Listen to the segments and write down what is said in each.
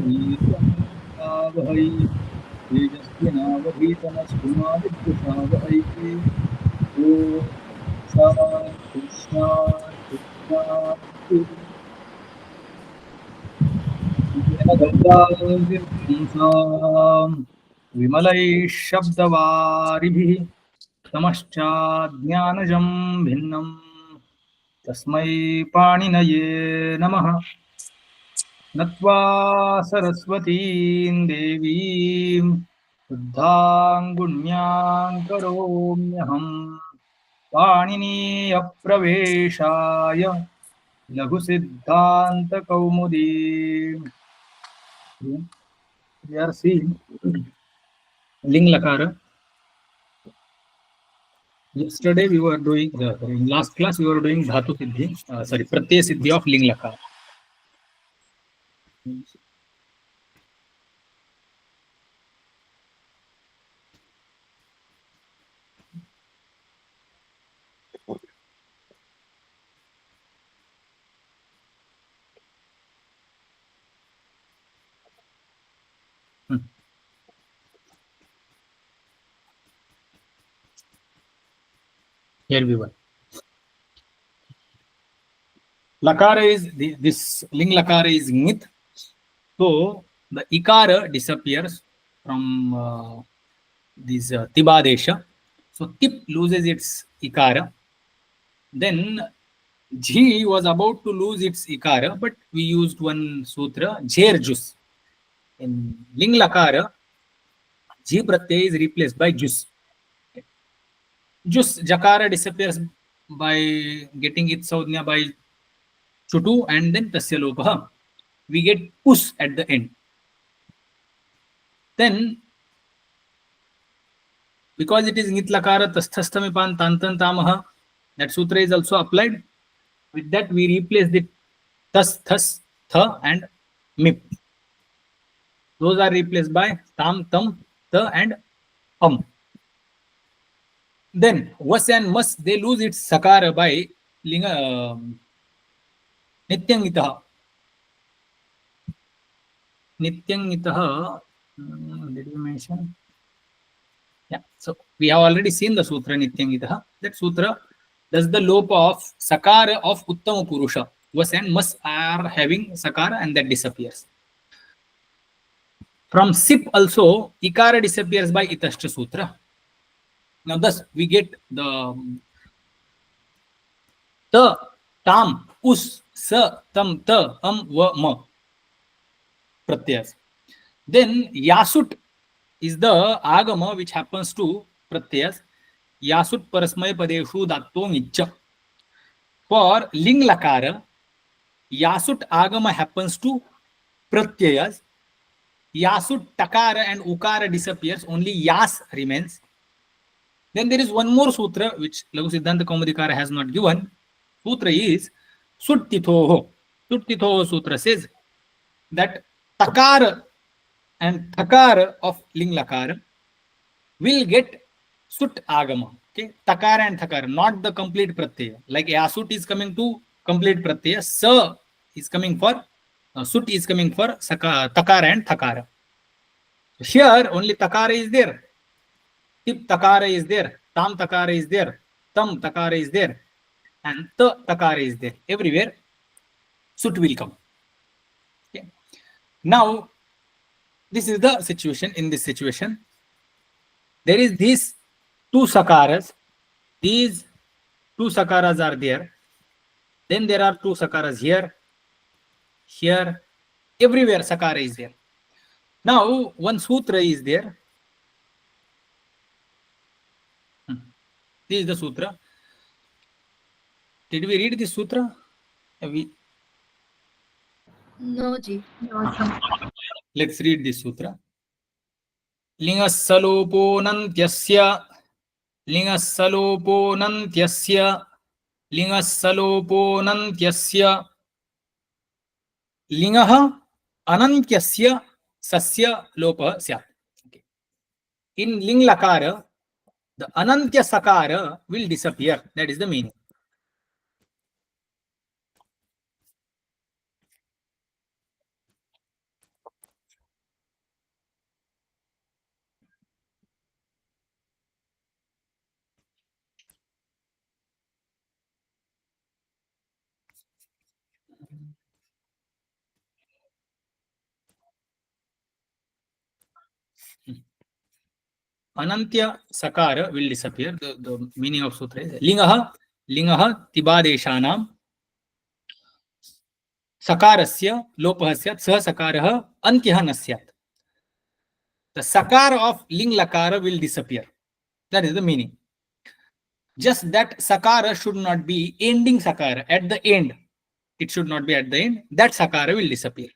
वीर्यङ्करावहै तेजस्विनावधीतमस्तु मा विद्विषावहै। ॐ शान्ति शान्ति शान्ति। येन गङ्गाभिर्पुंसाम् विमलैः शब्दवारिभिः तमश्चाज्ञानजं भिन्नम् तस्मै पाणिनये नमः। नत्वा सरस्वतीं देवीं शुद्धां गुण्यां करोम्यहम् पाणिनीयप्रवेशाय लघुसिद्धान्तकौमुदीम्। We are seeing Ling Lakara. Yesterday we were doing, in last class we were doing Dhatu Siddhi, Pratyaya Siddhi of Ling Lakara. Here we were. Lakara is, this Ling Lakara is Ngit. So the Ikara disappears from this Tibadesha. So Tip loses its Ikara. Then Jhi was about to lose its Ikara, but we used one sutra, Jher Jus. In Ling Lakara, Jhi Pratyaya is replaced by Jus. Jus, Jakara disappears by getting its Saudhnya by Chutu and then Tasya Lopaha. We get Us at the end. Then, because it is Ngit Lakara, Tasthastamipan Tantan Tamaha, that sutra is also applied. With that, we replace the Tas, Thas, Tha and Mip. Those are replaced by Tam, Tam, Ta and Then, Was and Mas, they lose its Sakara by Linga Nityangitaha. Nityangitaha, did we mention? Yeah, so we have already seen the sutra Nityangitaha. That sutra does the lopa of Sakara of Uttama Purusha. Was and Mas are having Sakara and that disappears. From Sip also, Ikara disappears by Itashta Sutra. Now thus we get the Ta, Tam, Us, Sa, Tam, Ta, Va, Ma Pratyas. Then Yasut is the Agama which happens to Pratyas. Yasut Parasmaya Padeshu Datto Nicha. For Ling Lakara, Yasut Agama happens to Pratyayas. Yasut Takara and Ukara disappears, only Yas remains. Then there is one more sutra which Laghu Siddhanta Kaumadikara has not given. Sutra is Suttithoho. Suttithoho Sutra says that Takara and Thakara of Ling Lakara will get Sut Agama. Okay, Takara and Thakara, not the complete Pratyaya. Like Yasut is coming to complete Pratyaya, Sa is coming for Sut is coming for Takara and Thakara. Here only Takara is there. Tip Takara is there. Tam Takara is there. Tam Takara is there. And Ta Takara is there. Everywhere Sut will come. Okay. Now, this is the situation. In this situation, there is these two Sakaras. These two Sakaras are there. Then there are two Sakaras here. Here. Everywhere Sakara is there. Now, one sutra is there. This is the sutra. Did we read this sutra? No, Ji. Let's read this sutra. Lingasaloponantyasya Lingasaloponantyasya Lingasaloponantyasya Lingaha anantyasya sasya lopa syat. Okay. In Ling Lakara, the Anantya Sakara will disappear. That is the meaning. Anantya sakara will disappear. The meaning of sutra is lingah tibadeshanam sakarasya lopah syat sah sakarah antyah na syat. The sakara of ling lakara will disappear. That is the meaning. Just that sakara should not be ending sakara at the end. It should not be at the end. That sakara will disappear.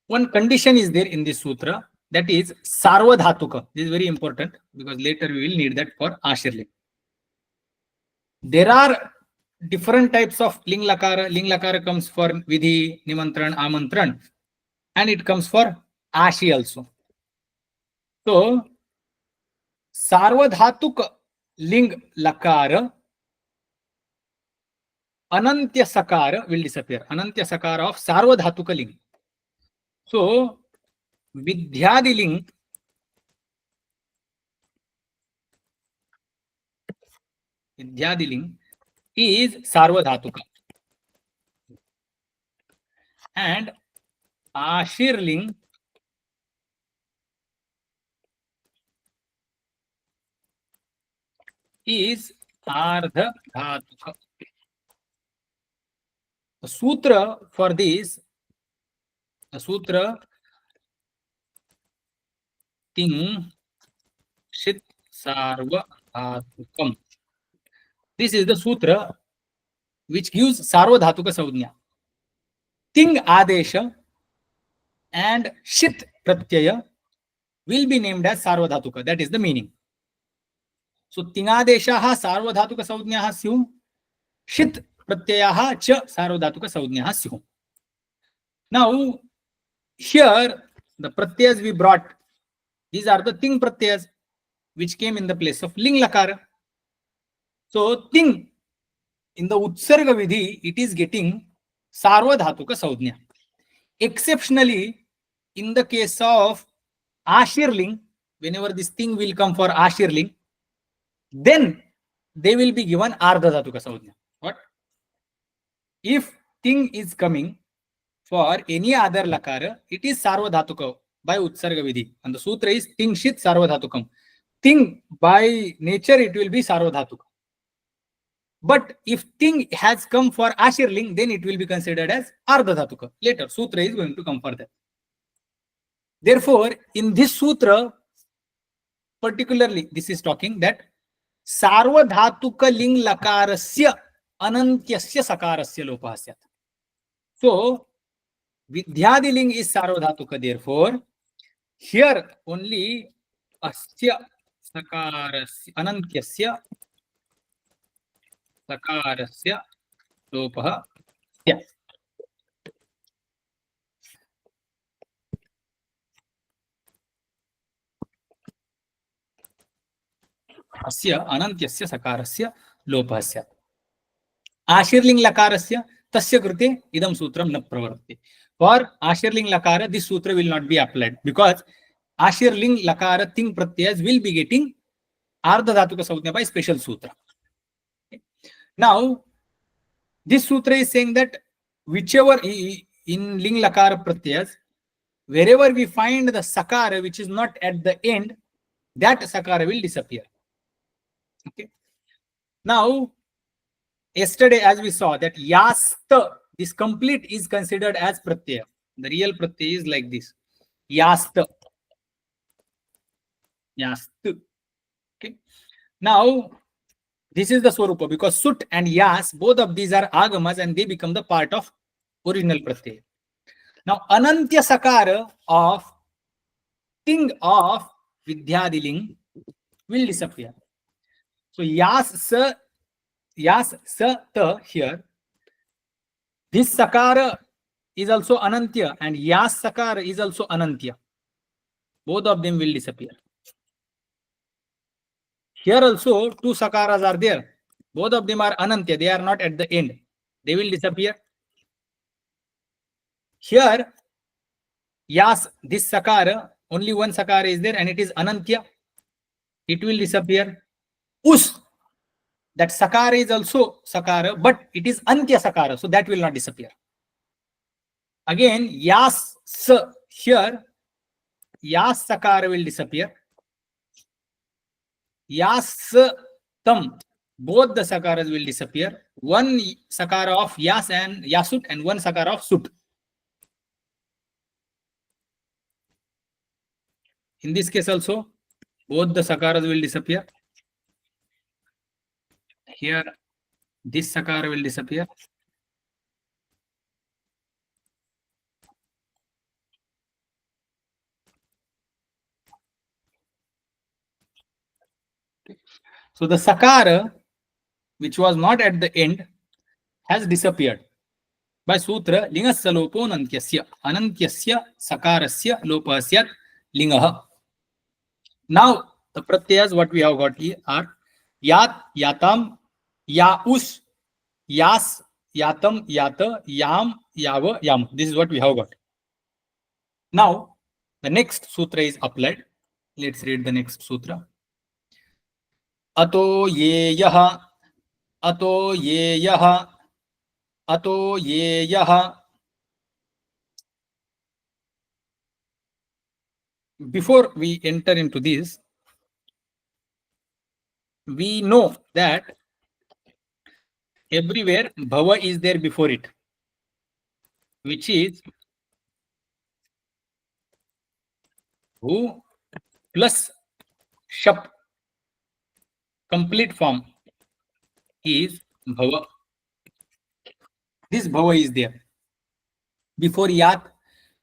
One condition is there in this sutra, that is sarvadhatuka. This is very important because later we will need that for Ashirling. There are different types of ling lakara. Ling lakara comes for vidhi, nimantran, amantran, and it comes for ashi also. So sarvadhatuk ling lakara, anantya sakara will disappear. Anantya sakara of sarvadhatuka ling. So vidyadiling is sarvadhatuka and ashirling is ardhadhatuka. The sutra for this, the sutra ting shit sarvadhatukam. This is the sutra which gives sarvadhatuka saudhnya. Ting adesha and shit pratyaya will be named as sarvadhatuka. That is the meaning. So tingadeshaha sarvadhatuka saudhnyaha syum, shit pratyayaha cha sarvadhatuka saudhnyaha syum. Now here the pratyas we brought, these are the ting pratyas which came in the place of ling lakara. So ting in the utsarga vidhi, it is getting sarvadhatuka saudhnya. Exceptionally, in the case of ashirling, whenever this thing will come for ashirling, then they will be given ardhadhatuka saudhnya. What? If thing is coming for any other lakara, it is sarvadhatuka by utsarga vidhi. And the sutra is ting shit sarvadhatukam. Thing by nature it will be sarvadhatuka. But if thing has come for ashirling, then it will be considered as ardhadhatuka. Later, sutra is going to come for that. Therefore, in this sutra, particularly, this is talking that sarvadhatuka ling lakarasya anantyasya sakarasya lopahasyat. So, vidyadiling is sarvadhatuka. Therefore, here only asya sakarasya anantyasya sakarasya lopah syat. अस्य अनन्त्यस्य सकारस्य लोपः स्यात्. आशीर्लिंग लकारस्य तस्य कृते इदं सूत्रं न प्रवर्तते. For ashirling lakara, this sutra will not be applied because ashirling lakara thing pratyas will be getting ardhadhatuka saudhnya by special sutra. Now, this sutra is saying that whichever in ling lakara pratyas, wherever we find the sakara which is not at the end, that sakara will disappear. Okay. Now, yesterday as we saw that yasta, this complete is considered as pratyaya. The real pratyaya is like this. Yasta. Yastu. Okay. Now, this is the swarupa because sut and yas, both of these are agamas and they become the part of original pratyaya. Now, anantya sakara of ting of vidyadiling will disappear. So yas sa ta here, this sakara is also anantya and yas sakara is also anantya. Both of them will disappear. Here also two sakaras are there. Both of them are anantya. They are not at the end. They will disappear. Here, yas, this sakara, only one sakara is there and it is anantya. It will disappear. Us, that sakara is also sakara, but it is antya sakara, so that will not disappear. Again, yas here, yas sakara will disappear. Yas tam, both the sakaras will disappear. One sakara of yas and yasut and one sakara of sut. In this case also, both the sakaras will disappear. Here, this sakara will disappear. So the sakara, which was not at the end, has disappeared by sutra lingasya lopo anantyasya. Anantyasya sakarasya lopasyat lingah. Now the pratyas what we have got here are yat, yatam, yaus, yas, yatam, yata, yam, yava, yam. This is what we have got. Now the next sutra is applied. Let's read the next sutra. Ato ye yaha, ato ye yaha, ato ye yaha. Before we enter into this, we know that everywhere bhava is there before it, which is who plus shap. Complete form is bhava. This bhava is there. Before yat,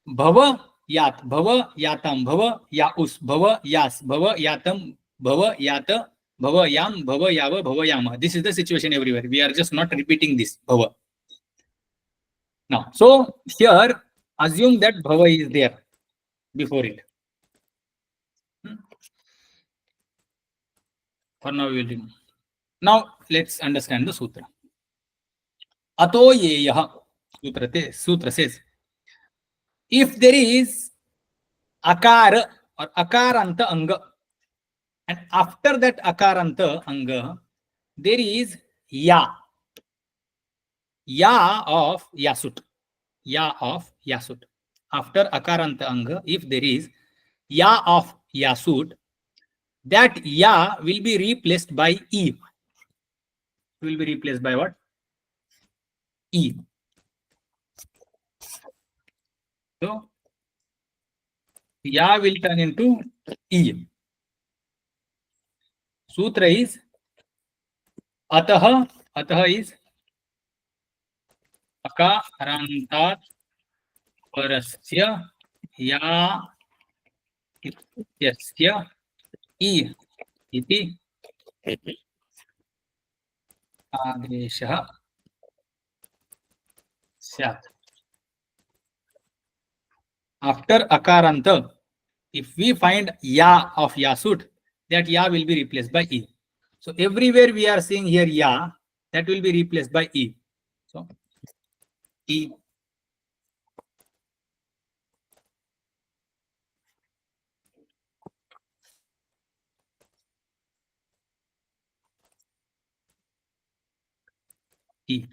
bhava, yat, bhava, yatam, bhava, yaus, bhava, yas, bhava, yatam, bhava, yata, bhava, yam, bhava, yava, bhava, yama. This is the situation everywhere. We are just not repeating this bhava. Now, so here, assume that bhava is there before it. For now, we will remove. Now, let's understand the sutra. Ato yeyaha. Sutra says, if there is akara or akaranta anga, and after that akaranta anga, there is ya. Ya of yasut. Ya of yasut. After akaranta anga, if there is ya of yasut, that ya will be replaced by e. Will be replaced by what? E. So ya will turn into e. Sutra is ataha. Ataha is akarantat parasya ya ityasya e iti adeshah syat. After akaranta, if we find ya of yasut, that ya will be replaced by e. So everywhere we are seeing here ya, that will be replaced by e. So e. E.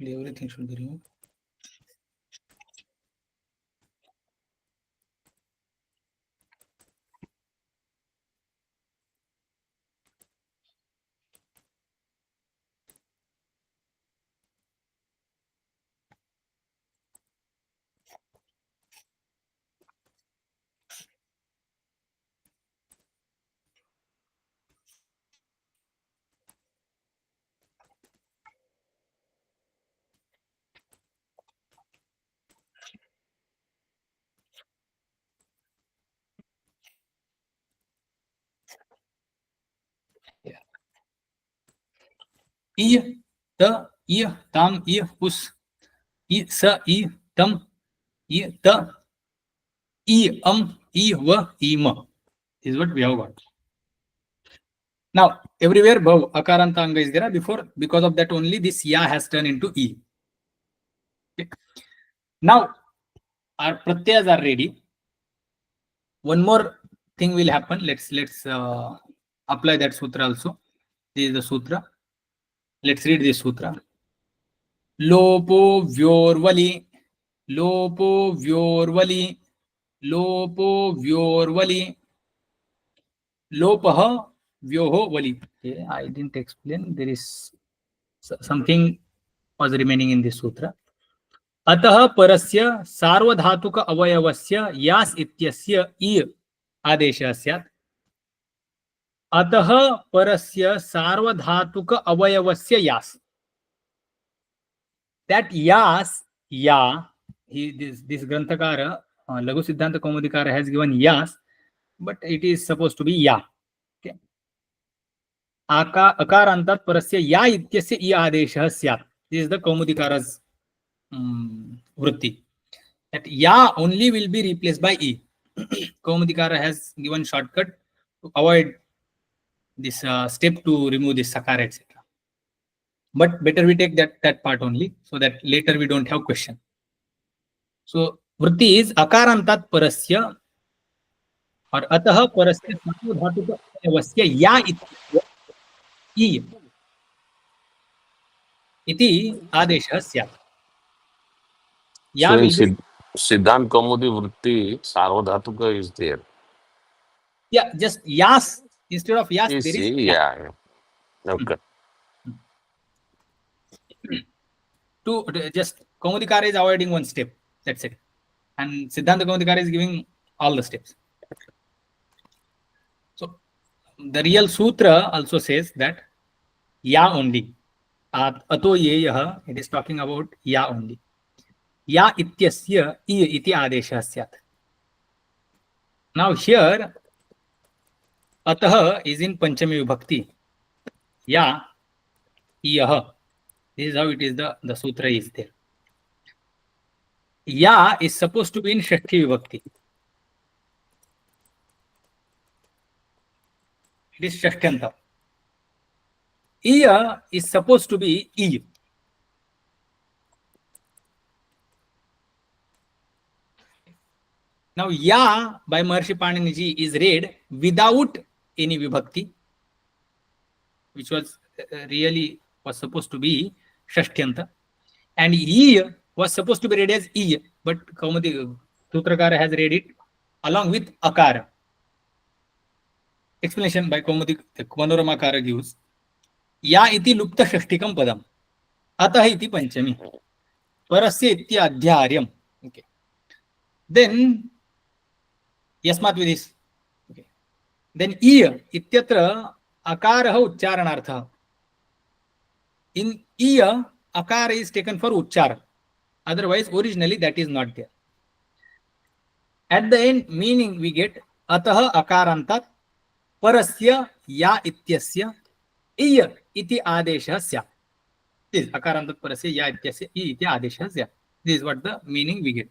Everything should be removed. I, ta, I, tam, I, us, I, sa, I, tam, I, ta, I, I, V, I, M is what we have got. Now, everywhere bhav, akaranta anga is there before. Because of that only this ya has turned into E. Okay. Now, our pratyas are ready. One more thing will happen. Let's apply that sutra also. This is the sutra. Let's read this sutra. Lopo vyorvali, lopo vyorvali, lopo vyorvali, lopah vyoho vali. Okay, I didn't explain. There is something was remaining in this sutra. अतः परस्य सार्वधातुक अवयवस्य यास इत्यस्य इ आदेशः स्यात्. अतः परस्य सार्वधातुक अवयवस्य यास. That yas, ya, this Granthakara, Laghu Siddhanta Kaumudikara has given yas, but it is supposed to be ya. Okay. Akarantat parasya ya ityasya I adeshah syat. This is the Kaumudikara's vritti. That ya only will be replaced by I. Kaumudikara has given shortcut to avoid this step to remove this sakara, etc. But better we take that part only, so that later we don't have question. So vritti is akarantat parasya or atah parasya dhatu vasya ya iti adeshah syat. Ya So in will be, Siddhant Kaumudi Vritti, Sarvadhatuka is there. yeah, just yas instead of yas You there is see, ya. yeah. Okay. To just Kaumudikara is avoiding one step. That's it. And Siddhanta Kaumudikara is giving all the steps. So the real sutra also says that ya only. Ato ye yaha, it is talking about ya only. Ya ityasya I iti adeshah syat. Now here atah is in Panchami Vibhakti. Ya, yaha. This is how it is, the sutra is there. Ya is supposed to be in Shashti Vibhakti. It is Shashtanta. Iya is supposed to be I. Now, ya by Maharshi Paniniji is read without any vibhakti, which was really was supposed to be Shashtyanta, and I was supposed to be read as I, but Kaumudi Sutrakara has read it along with Akara. Explanation by Kaumudi Manoramakara gives या इति लुप्त षष्टिकं पदम अतः इति पंचमी परस्य इति अध्यार्यम. Okay. Then यस्मात् with this. Okay. Then I इत्यत्र अकारः उच्चारणार्थः. In I akara is taken for uchchara. Otherwise originally that is not there. At the end meaning we get atah akarantat parasya ya ityasya I iti adeshah syat. This akarantat parasya ya ityasya I iti adeshah syat. This is what the meaning we get.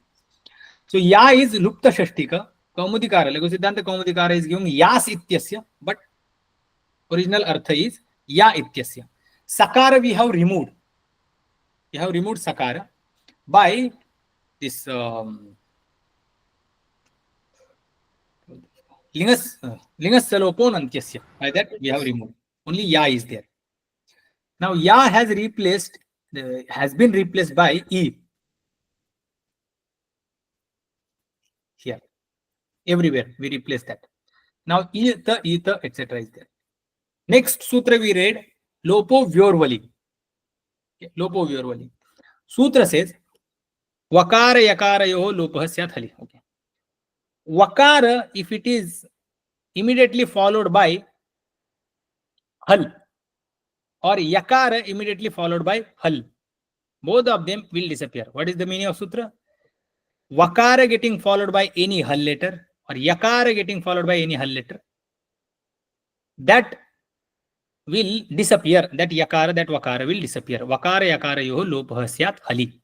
So ya is lupta shashtika. Kaumudikara, Laghu Siddhanta Kaumudikara is giving yas ityasya, but original artha is ya ityasya. Sakara we have removed. We have removed sakara by this lingas salopon antyasya. By that we have removed. Only ya is there. Now ya has been replaced by I. Here. Everywhere we replace that. Now ita, etc. is there. Next sutra we read Lopo Vyorvali. Okay, Lopo Vyorvali. Sutra says Vakara Yakara Yoho Lopah Syat Hali. Okay. Vakara, if it is immediately followed by Hal, or Yakara immediately followed by Hal, both of them will disappear. What is the meaning of sutra? Vakara getting followed by any Hal letter, or Yakara getting followed by any Hal letter, that will disappear. That Yakara, that Vakara will disappear. Vakara Yakara yoho lopah syat hali.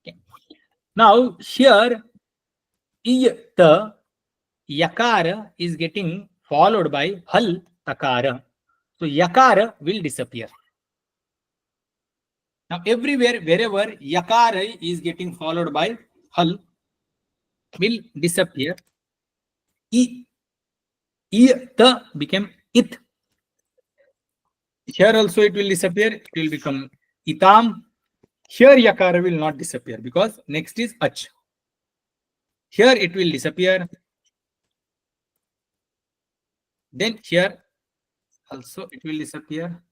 Okay. Now here iyat, yakara is getting followed by hal takara. So yakara will disappear. Now everywhere, wherever yakara is getting followed by hal, will disappear. It became it. Here also it will disappear. It will become itam. Here yakara will not disappear because next is ach. Here it will disappear. Then here also it will disappear.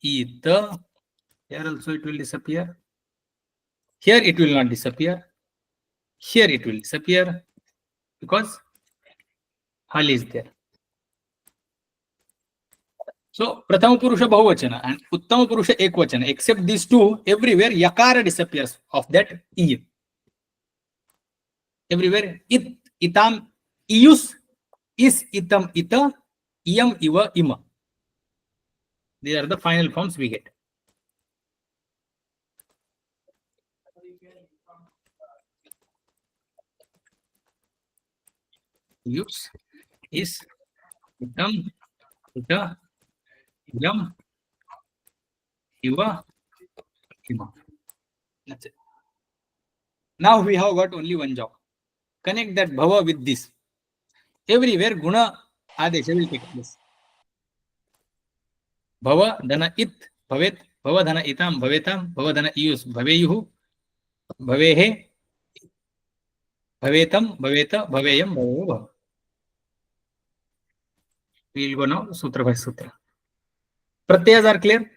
Ita. Here also it will disappear. Here it will not disappear. Here it will disappear because hal is there. So Prathama Purusha Bahuvachana and Uttama Purusha Ekvachana, except these two, everywhere yakara disappears of that I. Everywhere it, itam, ius, is, itam, ita, iyam, iva, ima. These are the final forms we get. Ius, is, itam, ita, iyam, iva, ima. That's it. Now we have got only one job. Connect that bhava with this. Everywhere guna adesha will take place. Bhava dhana it bhavet, bhava dhana itam bhavetam, bhava dhana ius bhaveyuhu, bhavehe, bhavetam, bhaveta, bhaveyam, bhaveyo bhava. We will go now sutra by sutra. Pratyayas are clear?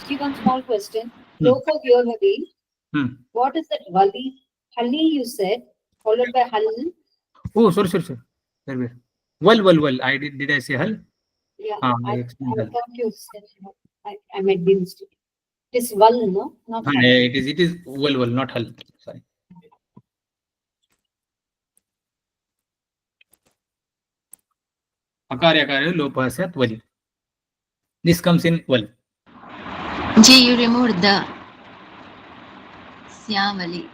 See, one small question. Loka Vyoladi. What is that Vali? Hali, you said, followed by Hal. Oh, sorry. Wait. Well. Did I say hal? Yeah, I I explained hal. thought you said, I made the mistake. It is Val, no? Not Hal. It is well, not hal. Sorry. Akarya karya lopa syat vali. This comes in val. G, you removed the Syamali.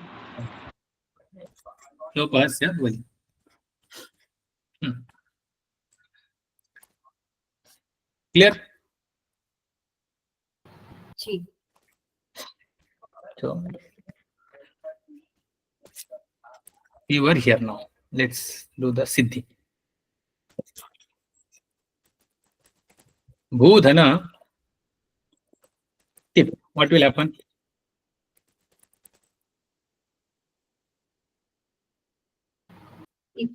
Lopa syat vali. Clear? G. So we were here now. Let's do the siddhi. Bhudhana. Tip. What will happen? It.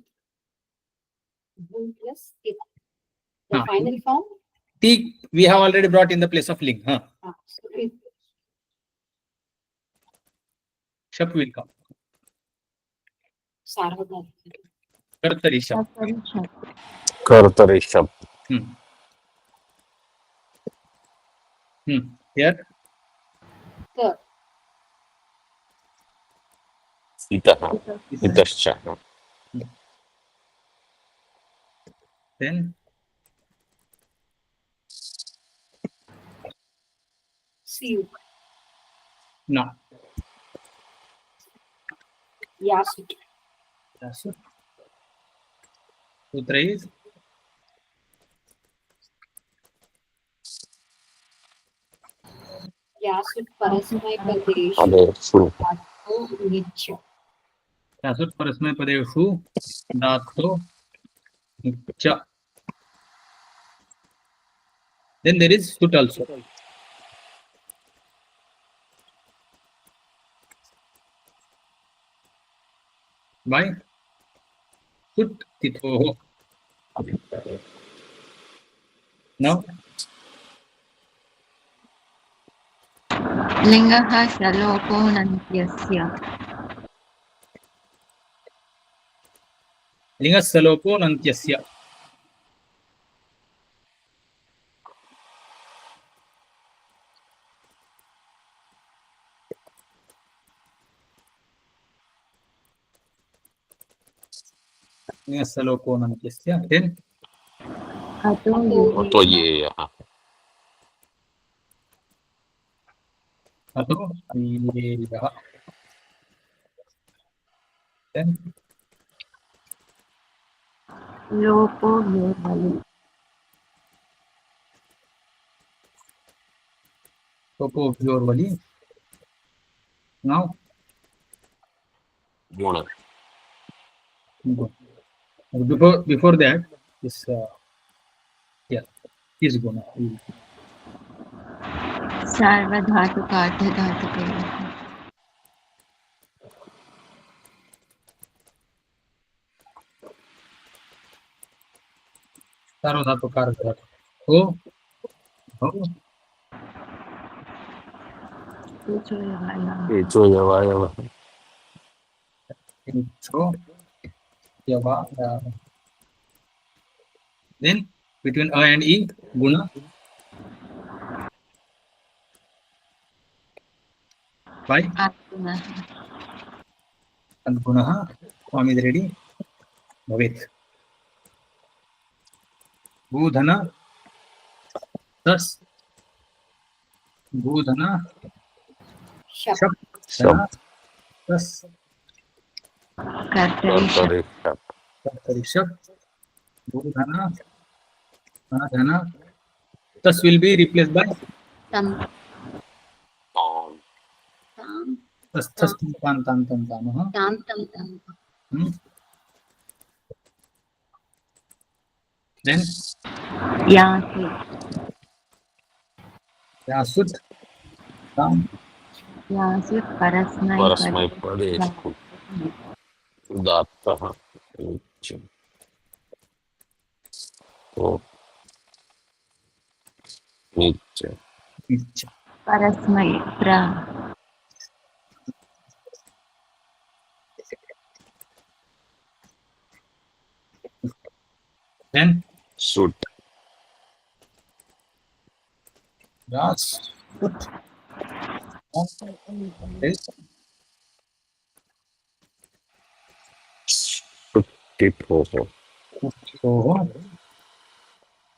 Bhu plus it. The final form? T we have already brought in the place of ling. So it. Shap will come. Sarvadha. Kartari shap. कर्तरि शब्द Here. The. इतः इतश्च Then See you. no. Yasut. Sutra is Yasut Parasmai Padeshu. अदेषु Dhato Nicha. Yasut parasmay padeshu dhato cha. Then there is sut also. By sut titho. Now Lingaha Shaloko Nantyasya. lingas salopo nantyasya. Lingas salopo nantyasya. Then तो ये यहाँ ato yeha. Then लोको योर्वलि Topo Yorvali. Now गुण before that is yeah is guna. सार्वधातुकार्ध धातुके सार्वधातुकार हो हो पूछो echo यवायव so yava then between a and e guna by आत्मनः and gunaha form is ready bhavet budhana thus budhana Shap. shap शब्द dhana thus कर्तरि शब्द कर्तरि शब्द rishab budhana dhana thus will be replaced by Tam. ताम Tam. thus tam huh? Tam. Tam. Tam. Hmm. Then यासि yasut tam यासि परस्मै परस्मै पदे उदात्तः नीच तो नीच ich परस्मै प्र then सुट yasut टिप हो so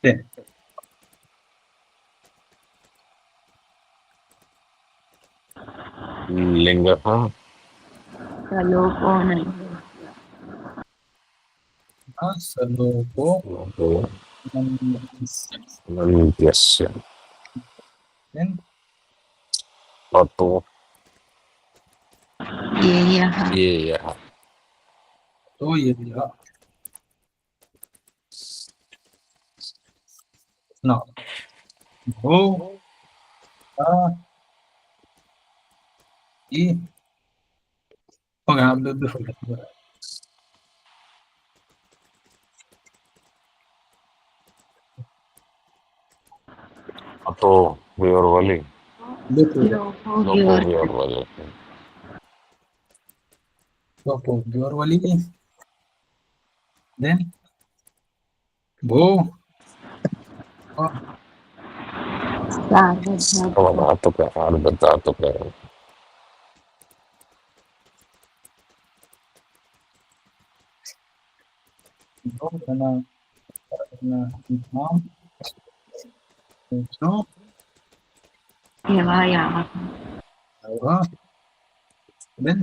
then लिंग प्रलोभो न salopo नन्त्यस्य then अतो येयः येयः to yedha now ho a e okay before that अतो व्योर्वलि before लोभो लोको व्योर् व्योर्वलि topo yorvali then bho सार्वधातुक अवधातुक अर्धधातुक dhana nam so यवायामः then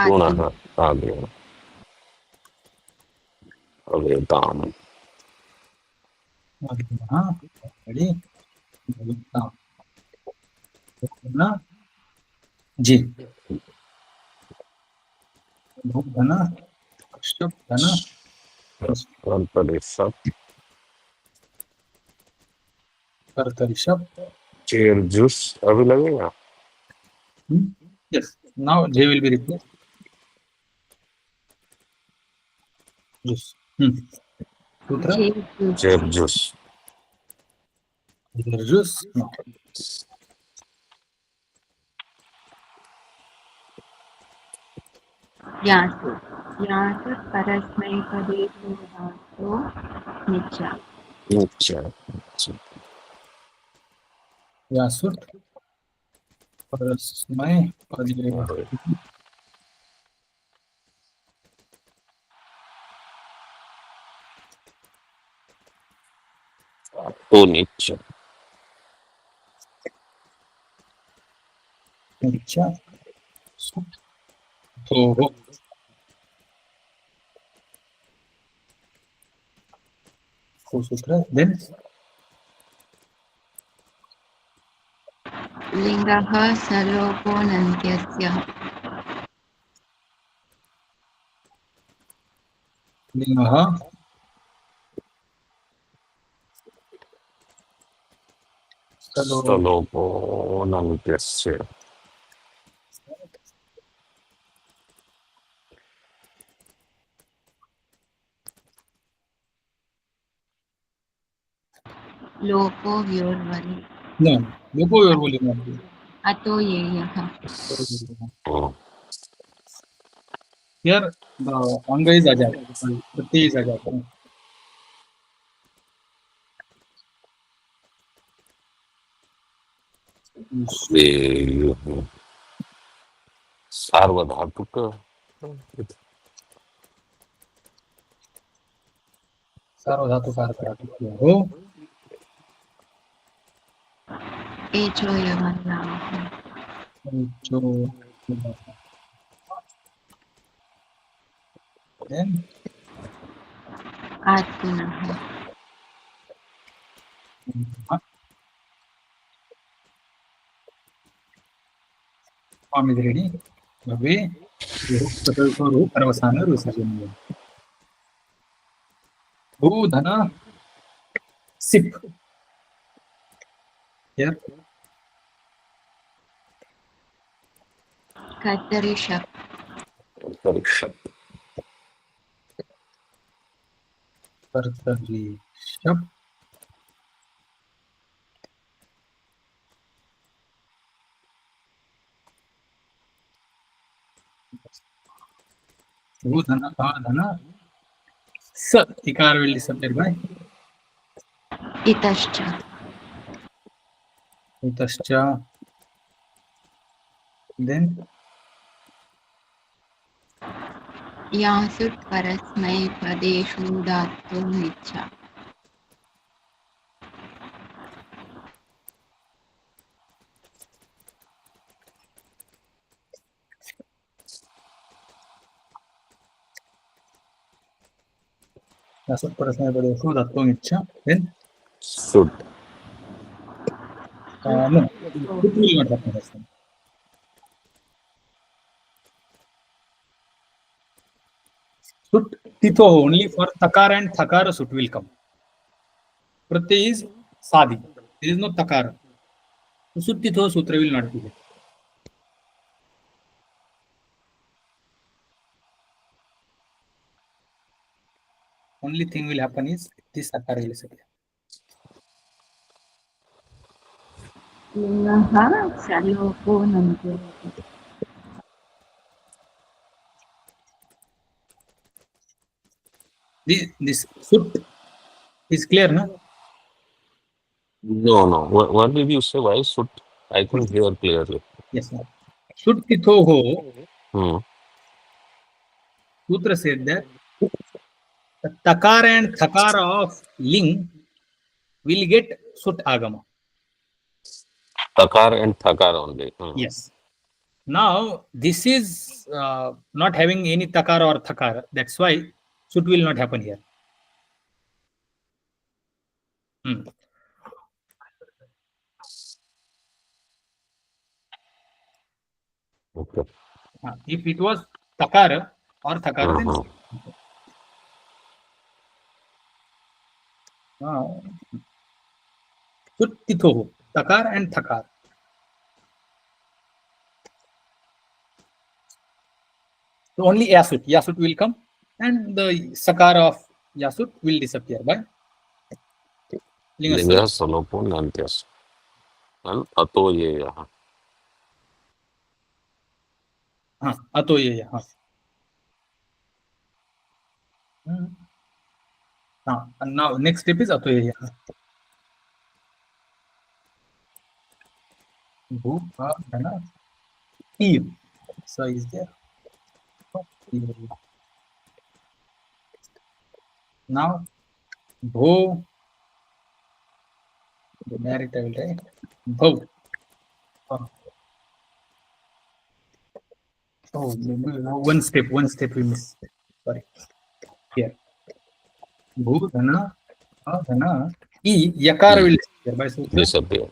गुणः आदि अवेदाम ready now na ji dhana shab dhana कर्तरि शब्द kartari shab चेर जूस अभी लगेगा yes now j will be replaced yes sutra चेर juice juice no यासु यासु परस्मैपदे धातो निच नीचे yasut parasmay padre तो नीचे nicha धातोः सूत्र then लिङ्गः सलोपोऽनन्त्यस्य लिङ्गः स्थलोपोऽनन्त्यस्य लोपो व्योर्वरि no lopo your volume अतो येयः here the anga is ajat pratyay is ajat सार्वधातुक सार्वधातुकारः हो एचो यमन्नामः जो then आत्मनः form is ready भवे रू परवसान रुसर्जनीय भू धन सिप here कर्तरि शप् परीक्षा कर्तरि शब्द भू धन स इकार will disappear by इतश्च utascha then यासुट् परस्मैपदेषु धातुम् इच्छा nasut parasmaya padeshu dattum ichcha then should no it will not happen this time. Sut tito only for takara and thakara sut will come. Pratyay is sadi. There is no takara. So sut tito sutra will not be there. Only thing will happen is this takara will disappear. लिङ्गः सलोपोऽनन्त्यस्य This sut is clear, no? no what did you say why should I couldn't hear clearly Yes, no. Sut titoho sutra said that the takara and thakara of ling will get sut agama. takar and thakar only Yes. Now this is not having any takara or thakara. That's why sut will not happen here. okay If it was takara or thakara, then now sut titoho takar and thakar. So only yasut will come and the sakara of yasut will disappear by लिंगः सलोपोऽनन्त्यस्य and ato yeyah ato ye and now next step is ato ye bhu dhana eve so is there now bho the merit I will write bho Oh, one step we missed. Sorry. Here. Bhu, Dhana, Dhana. E, Yakara will disappear by Sutra. disappear.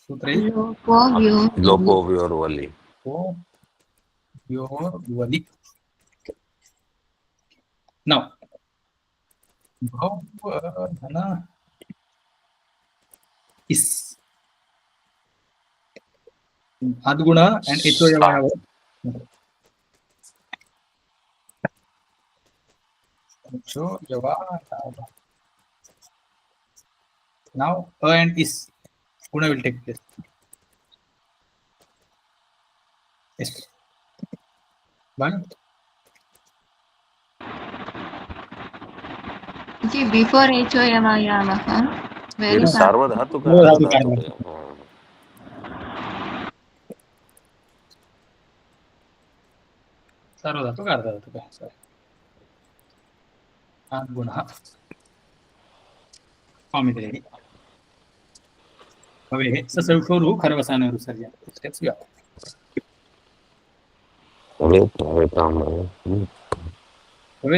Sutra is लोको व्यो Lopo Vyorvali. O, your, Vali. Now, Bhav, Dhana, is. Adguna and Echoyavaya. Echoyavaya. Now, A and is. Guna will take place. Yes. One. जी before एचो यमायावः very It's सार्वधातुक सार्वधातुक अर्धधातुक सार्वधातुक अर्धधातुक. Sorry. Adguna. Formidable. भवे ससौषोरु खरवसानरु सर्य. Steps you have. भवे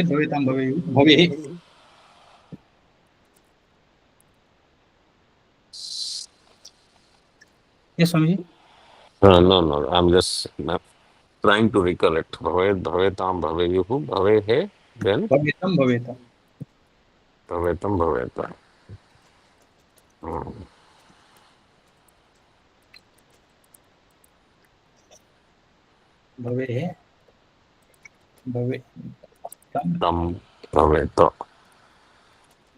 भवेतां भवे भवे. Yes, Swami. No, I'm just trying to recollect. Bhavetam bhaveyuhu bhavehe, then भवेतं भवेतं. bhavetam bhaveta. भवे भवे तं Tam bhaveta.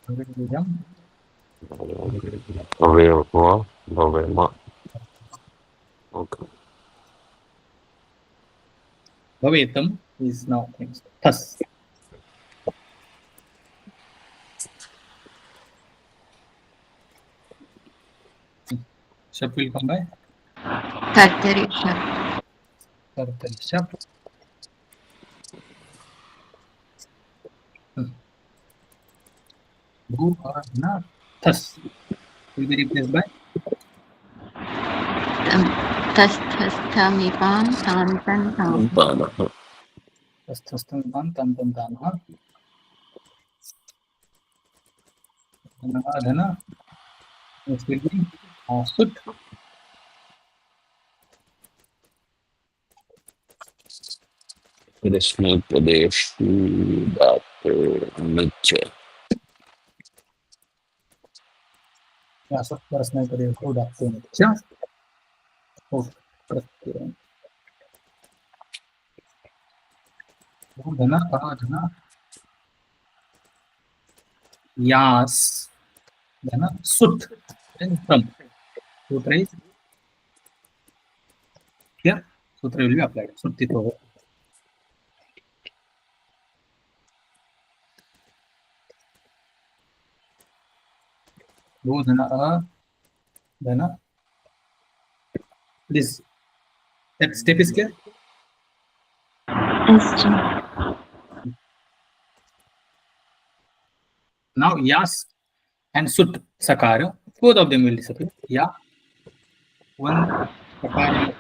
भवेयं Bhaveva bhavema. Okay. भवेतं is now next. Thus. Shap will come by. कर्तरि शप् Kartari Shap. Bhu or na. Thus will be replaced by तस्थस्थमिपां तान्तं ताम् Padaha. Thasthastam tan tan tan tan. Dhana. This will be Sut. Rashmi Padeshu Dhatu Nicha. या सब प्रश्न करें खुद आपको क्या हो प्रत्यय धना कहा धना यास धना सुत from सूत्र is here सूत्र will be applied सुत्तितो वो धना this that step is clear. Now yas and sut sakara, both of them will disappear. Ya, one sakara.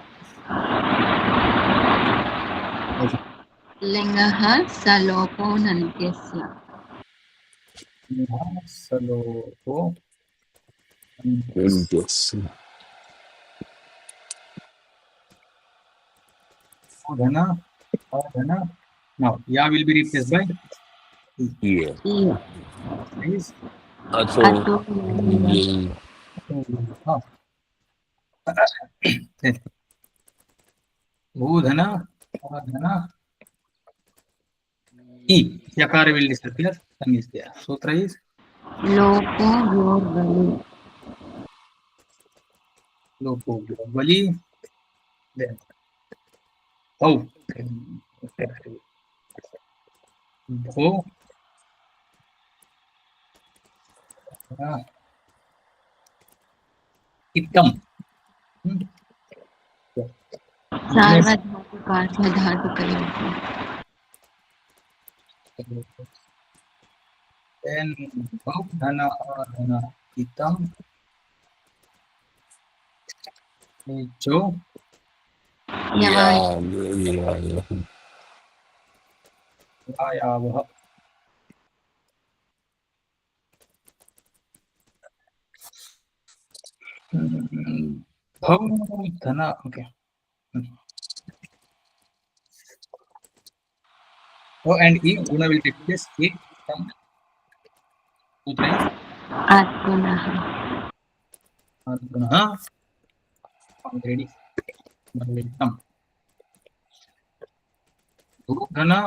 लिङ्गः सलोपो नन्त्यस्य Salopo. Yes. Dhana. Dhana. Now ya will be replaced by Yeah. is Also, अतो yin. Dhana. Dhana. E. Yakara will disappear. Sun is there. Sutra is loco व्योर्वलि Lopo. Vali. Then. Oh. Bho. Itam. सार्वधातुकार्थधातुकयोः Then Dhana Dhana Itam Nicho यमाय यावः धन okay oh and e guna will take place e from two times आत्पुनः guna already come guru dhana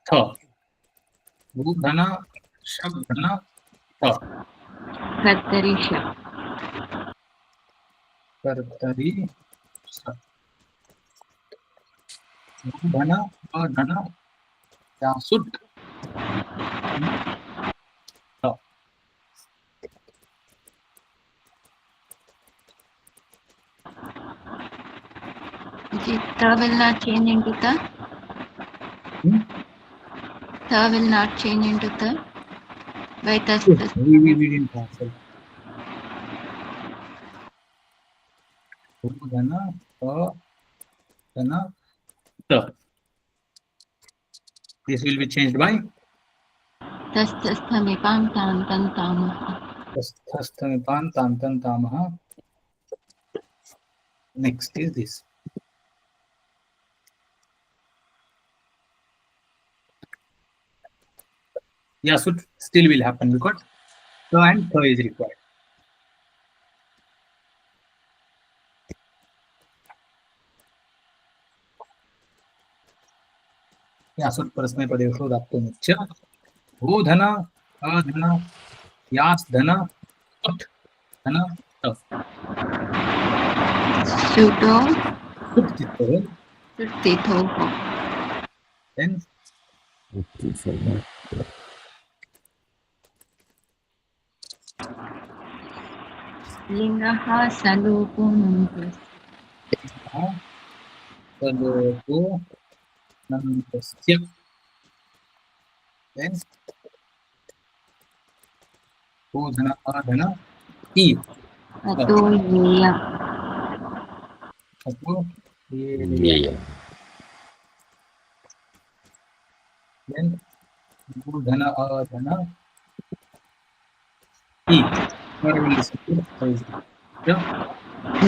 tha guru dhana shab dhana tha कर्तरि शप् कर्तरि स guru dhana dhana yasut tha The will not change into the. The will not change into the. By the. we didn't cancel guru dhana dhana tha this will be changed by तस्थस्थमिपां तान्तं तामः स्थस्थमिपान तांतन तामः next is this yasut still will happen because tha and tha is required यासुट परस्मैपदेषु धातुमुच्च भू धन अधन यास धन उत् धन त सुतो सुप्तितो सुतिथोः then लिङ्गः सलोपो नन्तस् तदोपो नन्तस्य then भू धन अधन ई अतो येय अतो ये then भू धन अधन ई where will this appear yeah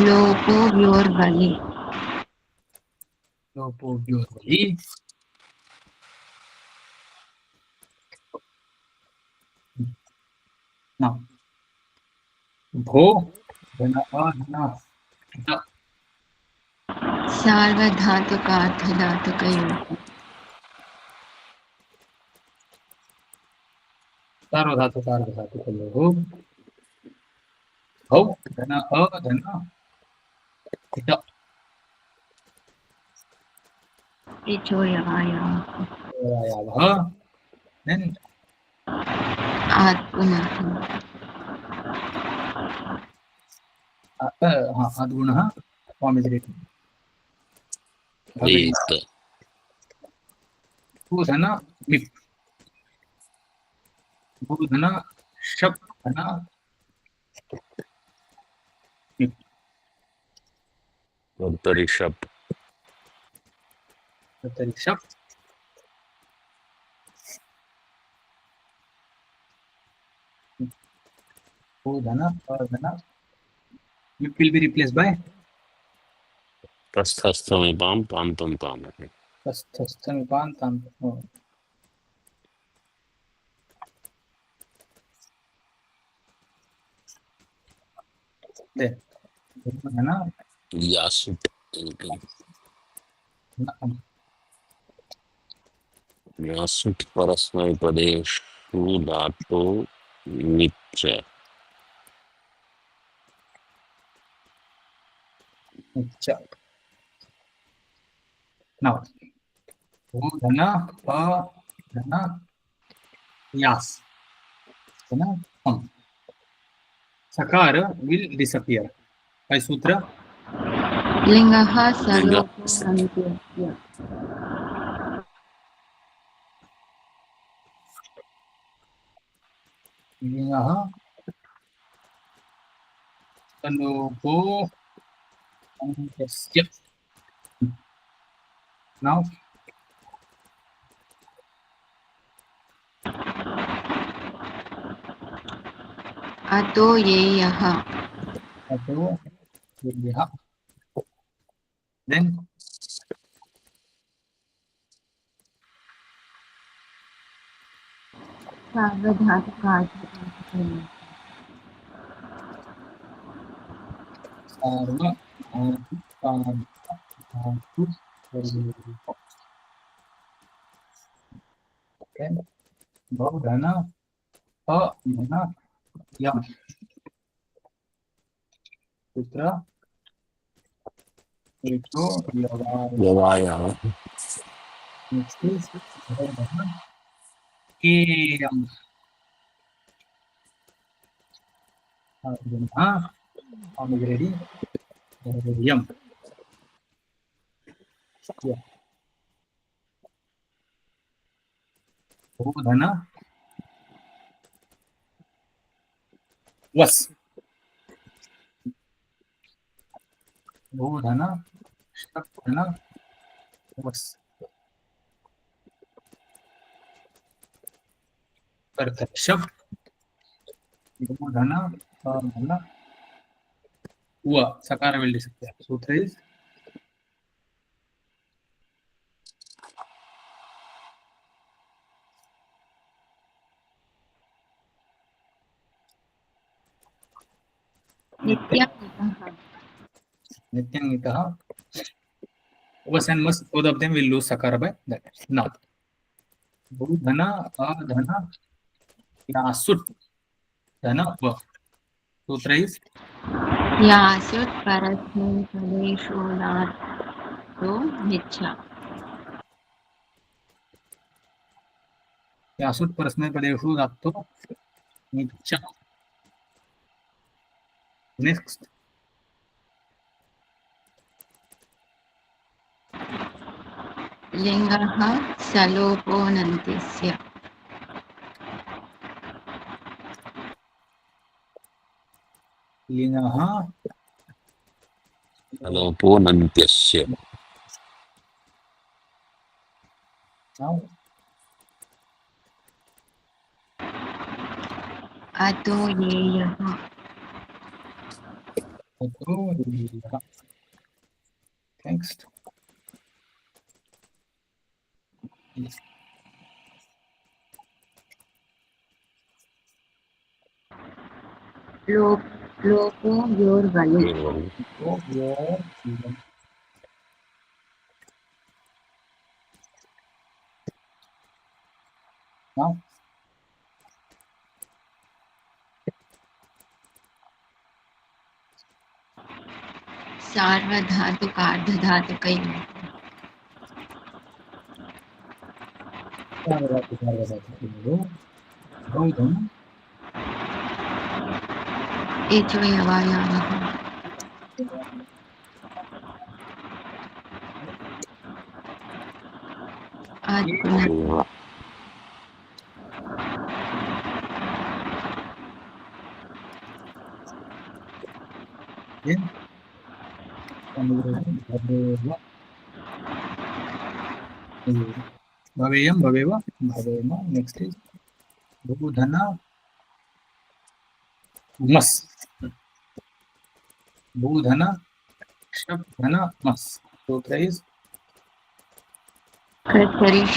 लोपो व्योर्बलि लोपो व्योर्बलि now भो धन अधन द सार्वधातुकार्थधातुकयोः सार्वधातुकार्धधातुकयोः भौ धन अधन द इचो यवायाः यावः then आत्पुनः हाँ अद्गुणः form is written एत भूधन मिप् भूधन शप् धन मिप् कर्तरि शप् तर्हि शप् भूधन अधन मिप् will be replaced by तस्थस्थमिपां तान्तं तामः स्थस्थमिपान्तां then भूधन यासुट् यासुट् परस्मैपदेषु धातु निच्च च now भूधन अधन यास धन sakara will disappear by sutra लिङ्गः सलोपो नन्तस्य लिङ्गः सलोपो नन्तस्य Now, अतो येयः ato yeha. Then सार्वधातुकार्धधातुकयोः sarva dhatu dhatu dhayoho. Then बहुधना अधना यम सूत्र एतो यवाय. यवाया Next is बहुधना एयम अधना already yam. Yeah. बहुधना वस बहुधना शब्दना वस अर्थ शब्द बहुधना अधना व सकार will disappear. सूत्र is नित्यमितः नित्यंगितः. Was and must, both of them will lose sakara by that. Now, बहुधना अधना यासुट धना व. सूत्र is यासुट् परस्मैपदेषु धातो निच्छ यासुट परस्मैपदेषु धातो निच्च. Next, लिङ्गः सलोपोऽनन्त्यस्य लिंगः लोपोऽनन्त्यस्य now अतो येयः अतो येयः. Next, लोपो योर्वलि oh your now सार्वधातुकार्धधातुकयोः बहुधना एचो यवायावः आत्मन then भवेयम भवेव भवेम. Next is बहुधना मस बहुधना शब्दना मस. सूत्र is कर्तरिष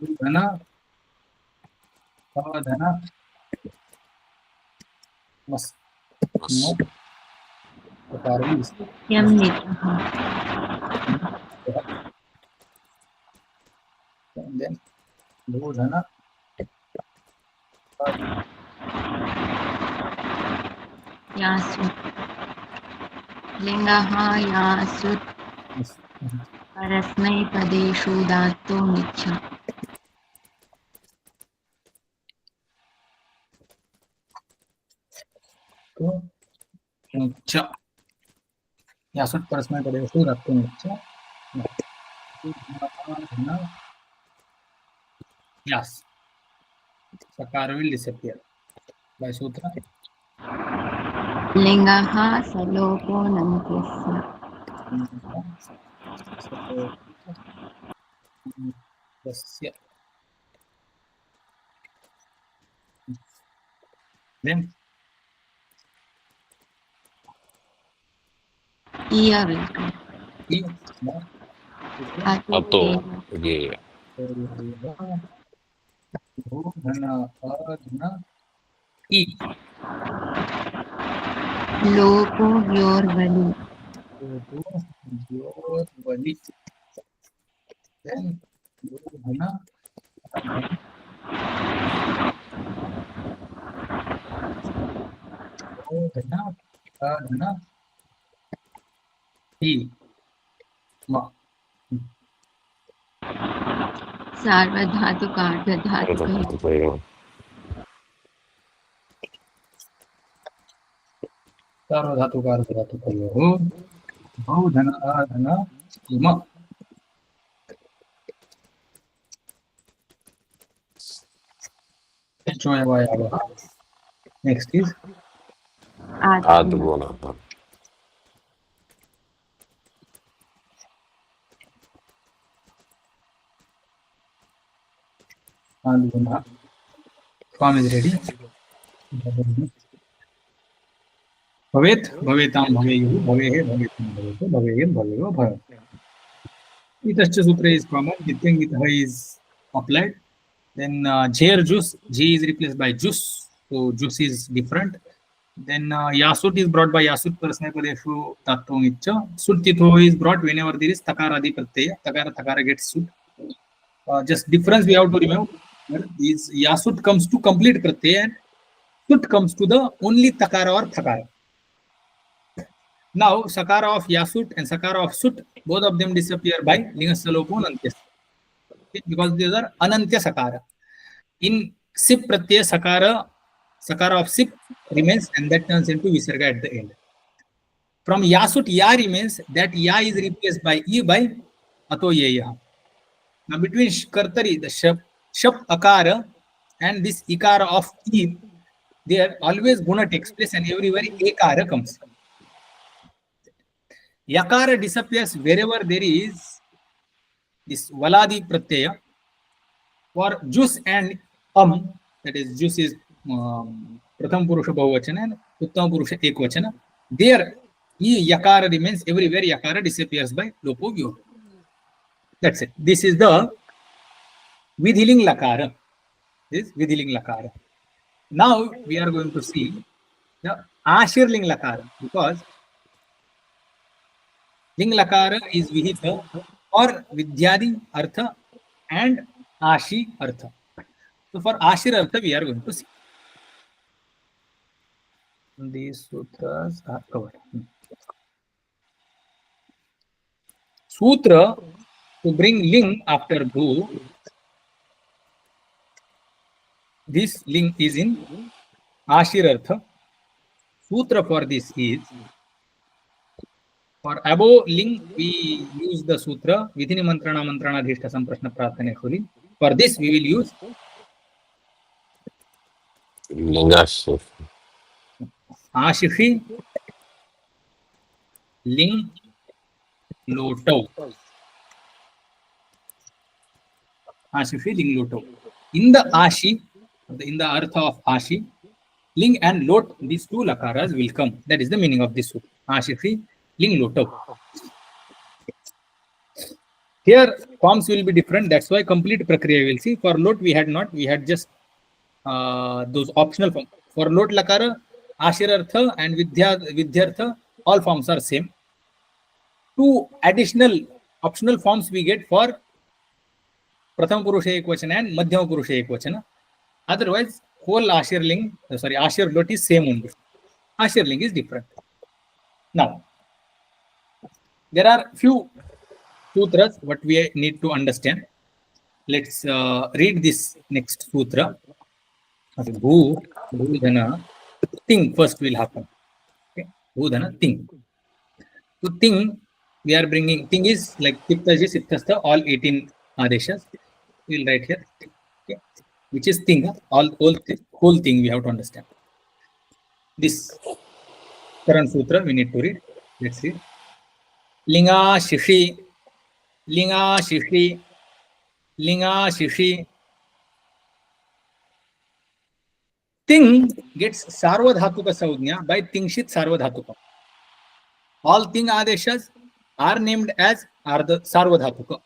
बहुधना अधना मस. No सकार will disappear. यं नित्यः And then बहुधना यासुट् लिङ्गः यासुट् परस्मैपदेषु धातो निच्छ तो निच्च यासुट परस्मैपदेषु धातो निच्च. Yes, sakara will disappear by sutra. लिङ्गः सलोपोऽनन्त्यस्य Then Iya will come. E. No. Ato. Ato. Yeah. Dhana, Adhana, E. Lopo Yorvali. Vali. Then Dhana, Dhana, Adhana, E. Ma. सार्वधातुक अर्धधातुक सार्वधातुक अर्धधातुकयोः बहुधन अधन इम. Choyavayavah. Next is Adguna. Adguna. Form is ready. Bhavet, bhavetam, bhaveyu, bhavehe, bhavetam, bhavetu, bhaveyam, bhaveyo, bhavet. Itascha sutra is common. Dityang itah is applied. Then jher juice, G is replaced by juice. So juice is different. Then yasut is brought by yasut parasmapadeshu tattvam itcha. Sut titho is brought whenever there is takara adi pratyaya. Takara gets sut. Just difference we have to remember is yasut comes to complete pratyaya and sut comes to the only takara or thakara. Now sakara of yasut and sakara of sut, both of them disappear by lingasya lopo anantya, because these are anantya sakara. In sip pratyaya sakara of sip remains and that turns into visarga at the end. From yasut ya remains, that ya is replaced by e by ato yeya. Now between kartari, the shap akara and this ikara of e, there always guna takes place and everywhere ekara comes. Yakara disappears wherever there is this valadi pratyaya. For juice and that is juice is pratham purusha bahuvachana and uttam purusha ekvachana. There yakara remains, everywhere yakara disappears by lopo vyo. That's it. This is the vidhiling lakara. This is vidhiling lakara. Now we are going to see the ashirling lakara, because ling lakara is vihita or vidyadi artha and ashi artha. So for ashir artha we are going to see. These sutras are covered. Sutra to bring ling after bhu. This ling is in ashir artha. Sutra for this is, for above ling we use the sutra vidhini mantrana dhishta samprashna prarthane khuli. For this we will use Lingasya. ashifi ling lotau. Ashifi ling lotau. In the ashi, in the artha of ashi, ling and lot, these two lakaras will come. That is the meaning of this sutra. Ashifi ling lotau. Here forms will be different. That's why complete prakriya will see. For lot we had not. We had just those optional forms. For lot lakara, ashirartha and vidyartha, all forms are same. Two additional optional forms we get for pratham purusha ekvachana and madhyama purusha ekvachana. Otherwise, whole ashir lot is same only. Ashir ling is different. Now, there are few sutras what we need to understand. Let's read this next sutra. Bhu, dhana, thing first will happen. Okay. Bhu, dhana, thing. So thing, we are bringing, thing is like tiptaji, sittasta, all 18 adeshas. We'll write here. Okay. Which is thing, whole thing we have to understand. This current sutra we need to read. Let's see. Linga shishi linga shishi, linga shishi. Ting gets sarvadhatuka saudhnya by tingshit sarvadhatuka. All ting adeshas are named as ardha sarvadhatuka.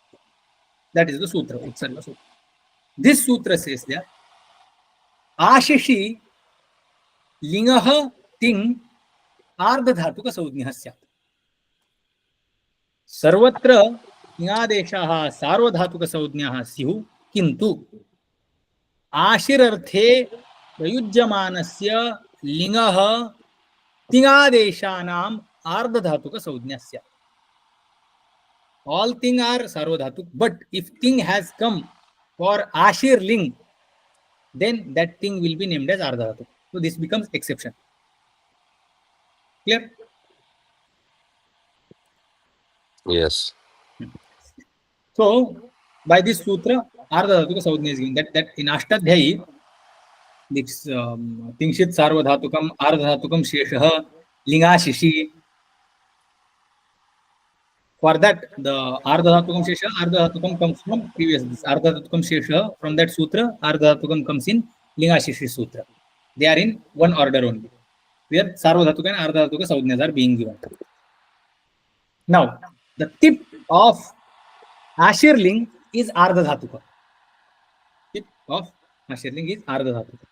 That is the sutra. Utsarga sutra. This sutra says that आशिषि लिंगः तिंग आर्धधातुक संज्ञः स्यात्. सर्वत्र लिंगादेशाः सार्वधातुक संज्ञाः स्युः, किन्तु आशिरर्थे प्रयुज्यमानस्य लिंगः तिंगादेशानाम् आर्धधातुक संज्ञा स्यात्. All thing are sarvadhatuk, but if thing has come for ashir ling, then that thing will be named as ardhadhatu. So this becomes exception. Clear? Yes. So by this sutra, ardhadhatuka saudhnya is given. That in Ashtadhyayi, this tingshit sarvadhatukam ardhadhatukam sheshah lingashishi. For that, the ardhadhatukam shesha, ardhadhatukam comes from previous. This ardhadhatukam shesha, from that sutra, ardhadhatukam comes in lingashishi sutra. They are in one order only, where sarvadhatuka and ardhadhatuka saudhnyas are being given. Now, the tip of ashirling is ardhadhatuka. Tip of ashirling is ardhadhatuka.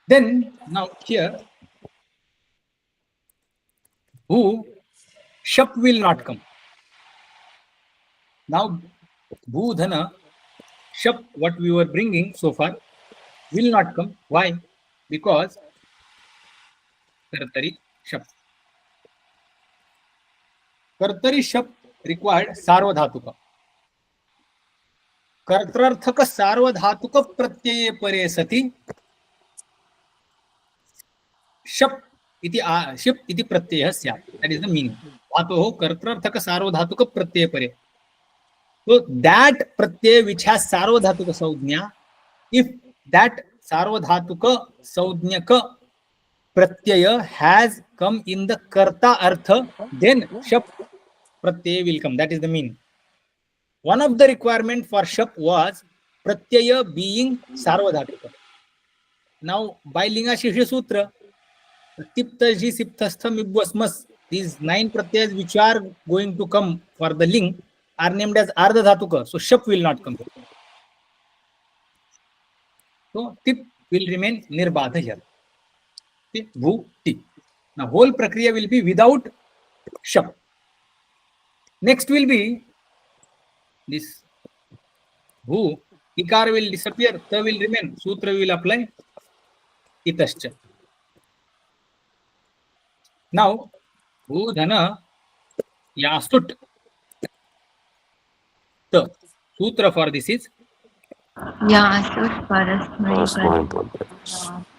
Then, now here, who shap will not come. Now, bhu dhana, shap, what we were bringing so far, will not come. Why? Because kartari shap. Kartari shap required sarvadhatuka. Kartrarthaka sarvadhatuka pratyaye pare sati shap iti ship iti pratyaya syat. That is the meaning. Dhatoh kartrarthaka sarvadhatuka pratyaya pare. So that pratyaya which has sarvadhatuka saudhnya, if that sarvadhatuka saudhnyaka pratyaya has come in the karta artha, then shap pratyaya will come. That is the meaning. One of the requirement for shap was pratyaya being sarvadhatuka. Now by lingashishi sutra, tipta ji sipthastham ibvasmas, these 9 pratyas which are going to come for the ling are named as ardhadhatuka. So shap will not come. So tip will remain nirbadha here. Bhu ti. Now whole prakriya will be without shap. Next will be this bhu. Ikar will disappear, ta will remain, sutra will apply, itascha. Now, bhu dhana yasut. The sutra for this is Yasut parasmai That's my brother.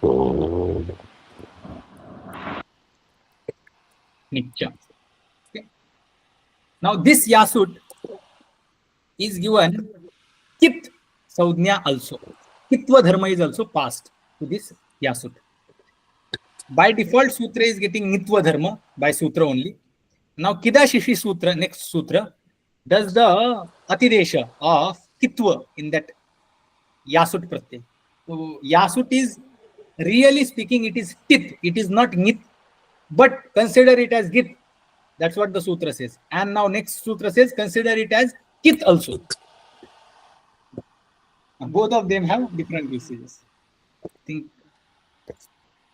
Oh, Nitya. Okay. Now this Yasut is given Kit Saudhnya also. Kitva Dharma is also passed to this Yasut. By default, Sutra is getting Nitva Dharma by Sutra only. Now Kidashishi Sutra, next Sutra, does the Atidesha of Kitva in that Yasut Pratyay. So Yasut is, really speaking, it is Tit, it is not Nit, but consider it as Git. That's what the Sutra says. And now next Sutra says, consider it as Kit also. Both of them have different usages. I think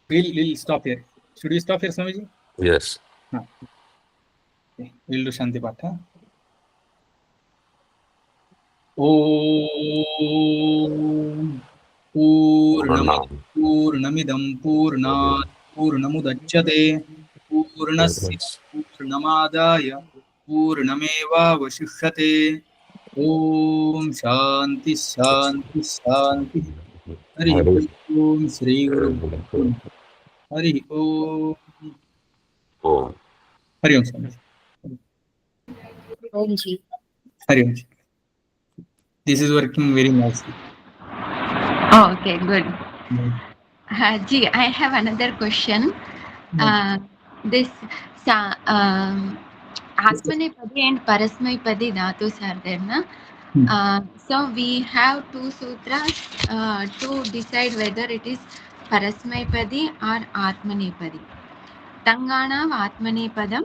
we'll stop here. Should we stop here, Swamiji? yes. Okay. We'll do Shanti Patha. Om Purnamidam Purnat Purnamudachyate Purnasya Purnamadaya Purnameva Vashishyate. Om Shanti Shanti Shanti. Hari Om Sri Guru. Hari Om. Oh, Hari Om Swami. Om Ji. Hari Om. This is working very nicely. Oh, okay, good. Ji, I have another question. This Atmanepadi and Parasmaipadi dhatus are there, na? So we have two sutras to decide whether it is Parasmaipadi or Atmanepadi. Tangana Atmanepadam